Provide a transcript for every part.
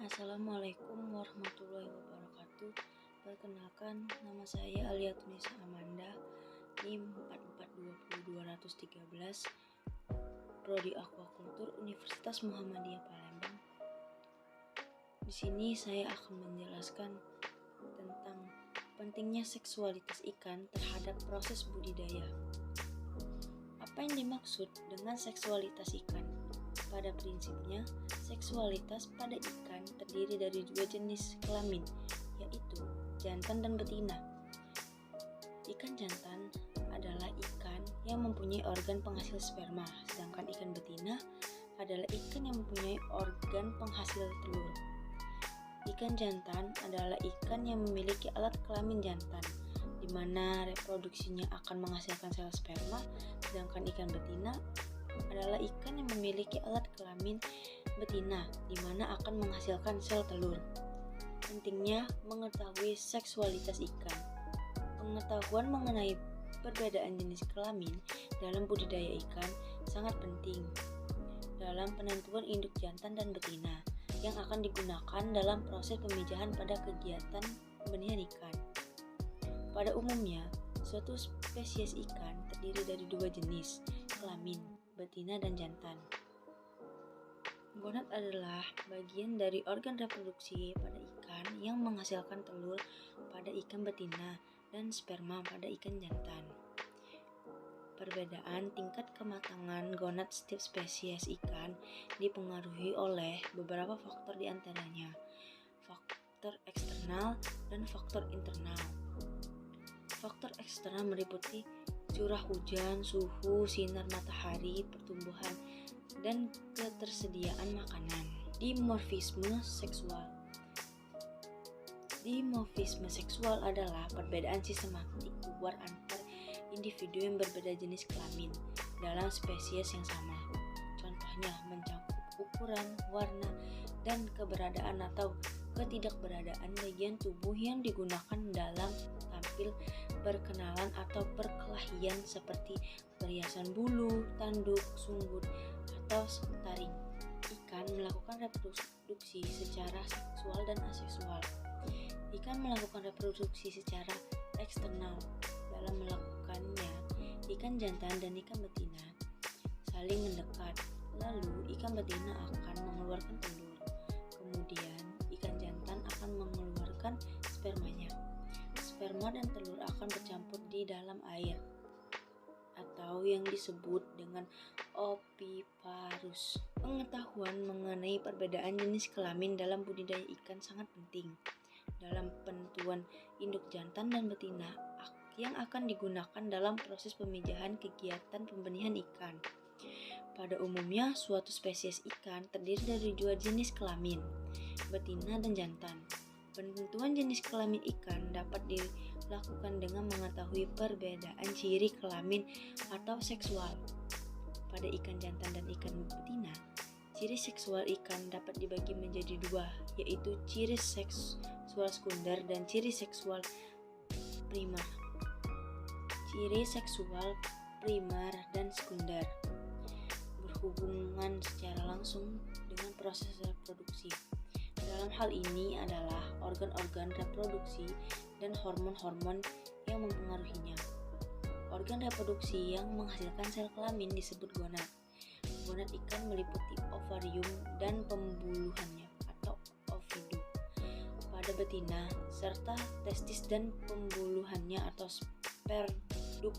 Assalamualaikum warahmatullahi wabarakatuh. Perkenalkan, nama saya Alia Tunisa Amanda, NIM 4420213, Prodi Aquakultur Universitas Muhammadiyah Palembang. Di sini saya akan menjelaskan tentang pentingnya seksualitas ikan terhadap proses budidaya. Apa yang dimaksud dengan seksualitas ikan? Pada prinsipnya, seksualitas pada ikan terdiri dari dua jenis kelamin, yaitu jantan dan betina. Ikan jantan adalah ikan yang mempunyai organ penghasil sperma, sedangkan ikan betina adalah ikan yang mempunyai organ penghasil telur. Ikan jantan adalah ikan yang memiliki alat kelamin jantan, di mana reproduksinya akan menghasilkan sel sperma, sedangkan ikan betina adalah ikan yang memiliki alat kelamin betina, di mana akan menghasilkan sel telur. Pentingnya mengetahui seksualitas ikan. Pengetahuan mengenai perbedaan jenis kelamin dalam budidaya ikan sangat penting dalam penentuan induk jantan dan betina yang akan digunakan dalam proses pemijahan pada kegiatan pembenihan ikan. Pada umumnya, suatu spesies ikan terdiri dari dua jenis kelamin, betina dan jantan. Gonad adalah bagian dari organ reproduksi pada ikan yang menghasilkan telur pada ikan betina dan sperma pada ikan jantan. Perbedaan tingkat kematangan gonad setiap spesies ikan dipengaruhi oleh beberapa faktor, diantaranya faktor eksternal dan faktor internal. Faktor eksternal meliputi curah hujan, suhu, sinar matahari, pertumbuhan, dan ketersediaan makanan. Dimorfisme seksual. Dimorfisme seksual adalah perbedaan sistematik luar antar individu yang berbeda jenis kelamin dalam spesies yang sama. Contohnya mencakup ukuran, warna, dan keberadaan atau ketidakberadaan bagian tubuh yang digunakan dalam tampil perkenalan atau perkelahian, seperti perhiasan bulu, tanduk, sunggut, atau taring. Ikan melakukan reproduksi secara seksual dan aseksual. Ikan melakukan reproduksi secara eksternal. Dalam melakukannya, ikan jantan dan ikan betina saling mendekat. Lalu ikan betina akan mengeluarkan telur. Kemudian ikan jantan akan mengeluarkan spermanya. Sperma dan telur akan bercampur di dalam air, atau yang disebut dengan oviparus. Pengetahuan mengenai perbedaan jenis kelamin dalam budidaya ikan sangat penting dalam penentuan induk jantan dan betina yang akan digunakan dalam proses pemijahan kegiatan pembenihan ikan. Pada umumnya, suatu spesies ikan terdiri dari dua jenis kelamin, betina dan jantan. Penentuan jenis kelamin ikan dapat dilakukan dengan mengetahui perbedaan ciri kelamin atau seksual. Pada ikan jantan dan ikan betina, ciri seksual ikan dapat dibagi menjadi dua, yaitu ciri seksual sekunder dan ciri seksual primer. Ciri seksual primer dan sekunder berhubungan secara langsung dengan proses reproduksi. Dalam hal ini adalah organ-organ reproduksi dan hormon-hormon yang mempengaruhinya. Organ reproduksi yang menghasilkan sel kelamin disebut gonad. Gonad ikan meliputi ovarium dan pembuluhannya atau ovidum pada betina, serta testis dan pembuluhannya atau sperduk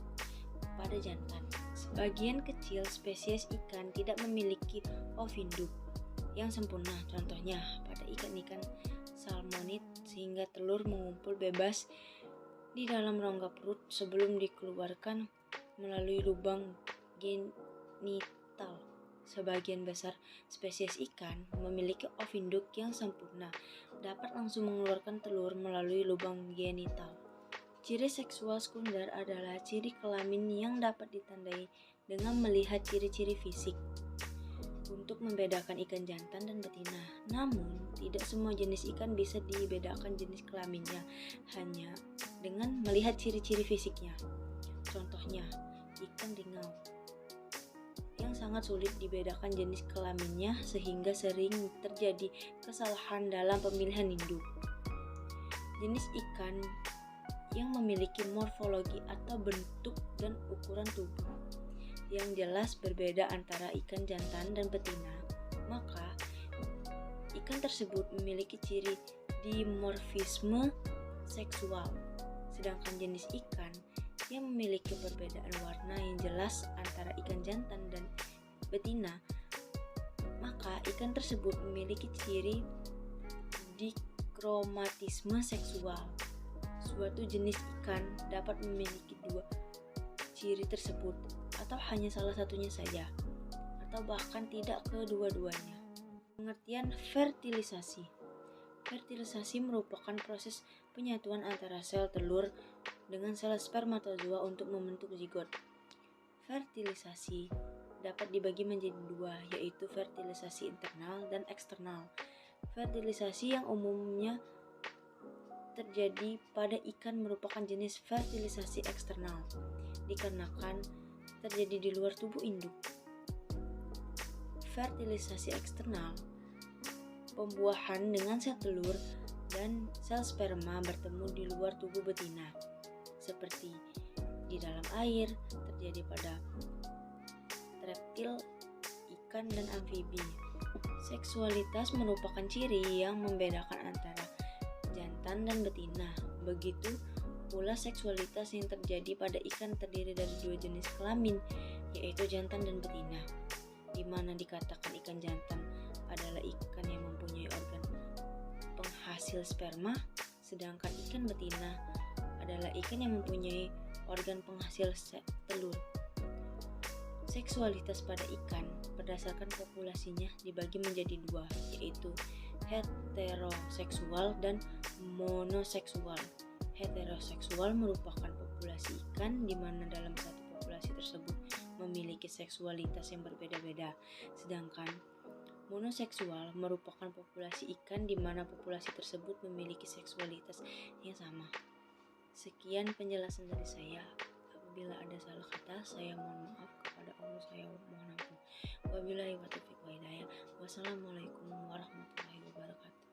pada jantan. Sebagian kecil spesies ikan tidak memiliki ovidum yang sempurna, contohnya pada ikan-ikan salmonid, sehingga telur mengumpul bebas di dalam rongga perut sebelum dikeluarkan melalui lubang genital. Sebagian besar spesies ikan memiliki ovidum yang sempurna, dapat langsung mengeluarkan telur melalui lubang genital. Ciri seksual sekunder adalah ciri kelamin yang dapat ditandai dengan melihat ciri-ciri fisik untuk membedakan ikan jantan dan betina. Namun, tidak semua jenis ikan bisa dibedakan jenis kelaminnya hanya dengan melihat ciri-ciri fisiknya. Contohnya, ikan ringau yang sangat sulit dibedakan jenis kelaminnya sehingga sering terjadi kesalahan dalam pemilihan induk. Jenis ikan yang memiliki morfologi atau bentuk dan ukuran tubuh yang jelas berbeda antara ikan jantan dan betina, maka ikan tersebut memiliki ciri dimorfisme seksual. Sedangkan jenis ikan yang memiliki perbedaan warna yang jelas antara ikan jantan dan betina, maka ikan tersebut memiliki ciri dikromatisme seksual. Suatu jenis ikan dapat memiliki dua ciri tersebut, atau hanya salah satunya saja, atau bahkan tidak kedua-duanya. Pengertian fertilisasi. Fertilisasi merupakan proses penyatuan antara sel telur dengan sel spermatozoa untuk membentuk zigot. Fertilisasi dapat dibagi menjadi dua, yaitu fertilisasi internal dan eksternal. Fertilisasi yang umumnya terjadi pada ikan merupakan jenis fertilisasi eksternal, dikarenakan terjadi di luar tubuh induk. Fertilisasi eksternal, pembuahan dengan sel telur dan sel sperma bertemu di luar tubuh betina, seperti di dalam air, terjadi pada reptil, ikan, dan amfibi. Seksualitas merupakan ciri yang membedakan antara jantan dan betina. Begitu pula seksualitas yang terjadi pada ikan terdiri dari dua jenis kelamin, yaitu jantan dan betina, di mana dikatakan ikan jantan adalah ikan yang mempunyai organ penghasil sperma, sedangkan ikan betina adalah ikan yang mempunyai organ penghasil telur. Seksualitas pada ikan berdasarkan populasinya dibagi menjadi dua, yaitu heteroseksual dan monoseksual. Heteroseksual merupakan populasi ikan di mana dalam satu populasi tersebut memiliki seksualitas yang berbeda-beda, sedangkan monoseksual merupakan populasi ikan di mana populasi tersebut memiliki seksualitas yang sama. Sekian penjelasan dari saya. Apabila ada salah kata, saya mohon maaf. Kepada Allah saya mohon ampun. Wabillahi taufiq wal hidayah. Wassalamualaikum warahmatullahi wabarakatuh.